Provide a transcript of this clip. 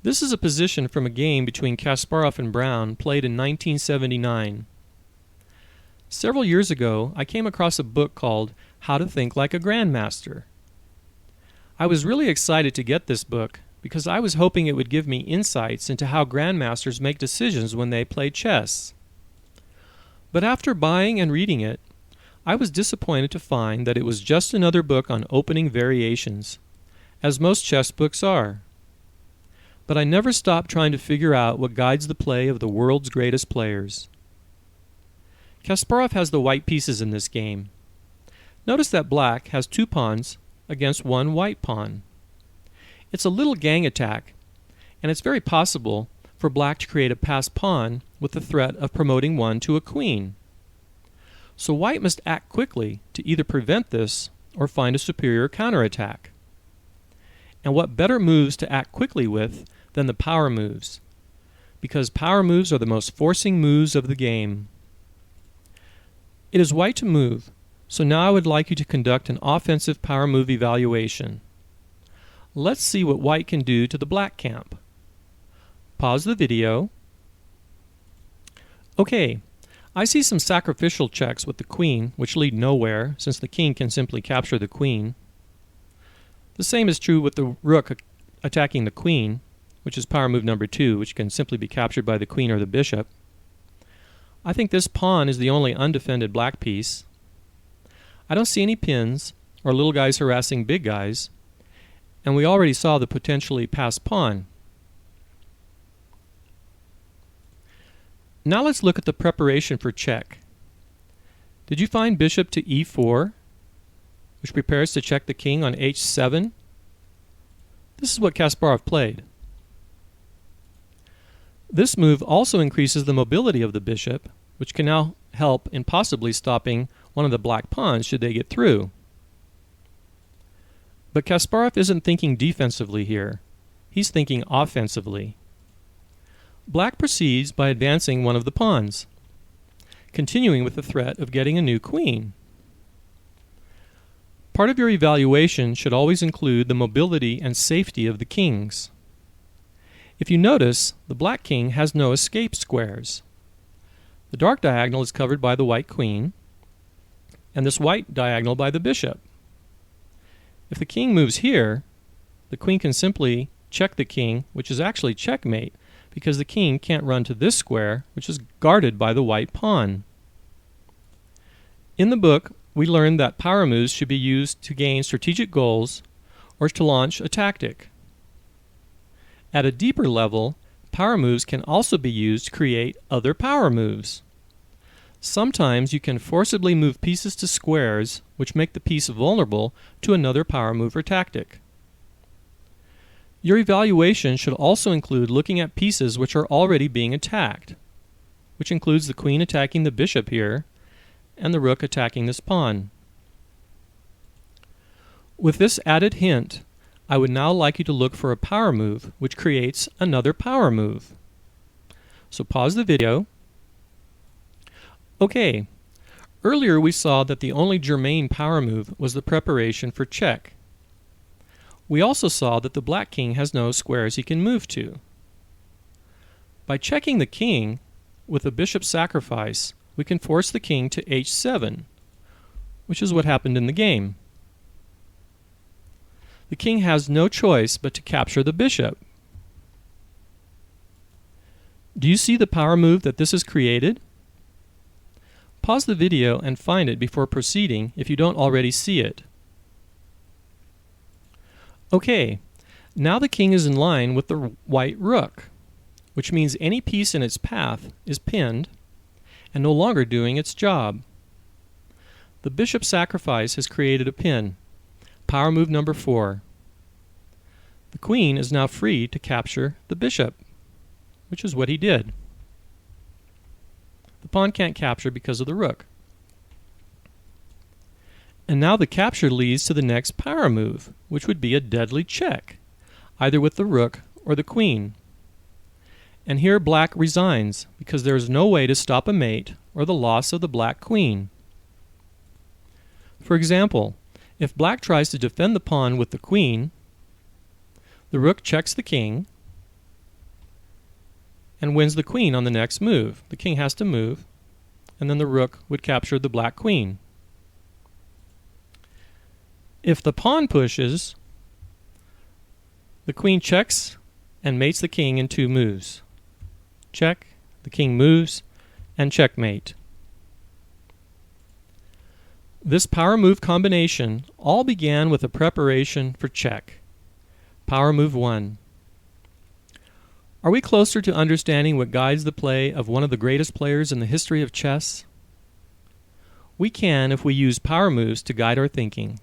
This is a position from a game between Kasparov and Brown played in 1979. Several years ago, I came across a book called How to Think Like a Grandmaster. I was really excited to get this book because I was hoping it would give me insights into how grandmasters make decisions when they play chess. But after buying and reading it, I was disappointed to find that it was just another book on opening variations, as most chess books are. But I never stopped trying to figure out what guides the play of the world's greatest players. Kasparov has the white pieces in this game. Notice that black has 2 pawns against 1 white pawn. It's a little gang attack, and it's very possible for black to create a passed pawn with the threat of promoting one to a queen. So white must act quickly to either prevent this or find a superior counterattack. And what better moves to act quickly with than the power moves? Because power moves are the most forcing moves of the game. It is white to move, so now I would like you to conduct an offensive power move evaluation. Let's see what white can do to the black camp. Pause the video. Okay, I see some sacrificial checks with the queen, which lead nowhere, since the king can simply capture the queen. The same is true with the rook attacking the queen, which is power move number 2, which can simply be captured by the queen or the bishop. I think this pawn is the only undefended black piece. I don't see any pins or little guys harassing big guys, and we already saw the potentially passed pawn. Now let's look at the preparation for check. Did you find bishop to e4, which prepares to check the king on h7? This is what Kasparov played. This move also increases the mobility of the bishop, which can now help in possibly stopping one of the black pawns should they get through. But Kasparov isn't thinking defensively here. He's thinking offensively. Black proceeds by advancing one of the pawns, continuing with the threat of getting a new queen. Part of your evaluation should always include the mobility and safety of the kings. If you notice, the black king has no escape squares. The dark diagonal is covered by the white queen, and this white diagonal by the bishop. If the king moves here, the queen can simply check the king, which is actually checkmate, because the king can't run to this square, which is guarded by the white pawn. In the book, we learned that power moves should be used to gain strategic goals or to launch a tactic. At a deeper level, power moves can also be used to create other power moves. Sometimes you can forcibly move pieces to squares, which make the piece vulnerable to another power move or tactic. Your evaluation should also include looking at pieces which are already being attacked, which includes the queen attacking the bishop here, and the rook attacking this pawn. With this added hint, I would now like you to look for a power move which creates another power move. So pause the video. Okay, earlier we saw that the only germane power move was the preparation for check. We also saw that the black king has no squares he can move to. By checking the king with a bishop sacrifice, we can force the king to h7, which is what happened in the game. The king has no choice but to capture the bishop. Do you see the power move that this has created? Pause the video and find it before proceeding if you don't already see it. Okay, now the king is in line with the white rook, which means any piece in its path is pinned and no longer doing its job. The bishop sacrifice has created a pin, power move number 4. The queen is now free to capture the bishop, which is what he did. The pawn can't capture because of the rook. And now the capture leads to the next power move, which would be a deadly check, either with the rook or the queen. And here black resigns, because there is no way to stop a mate or the loss of the black queen. For example, if black tries to defend the pawn with the queen, the rook checks the king, and wins the queen on the next move. The king has to move, and then the rook would capture the black queen. If the pawn pushes, the queen checks and mates the king in 2 moves. Check, the king moves, and checkmate. This power move combination all began with a preparation for check. Power move 1. Are we closer to understanding what guides the play of one of the greatest players in the history of chess? We can if we use power moves to guide our thinking.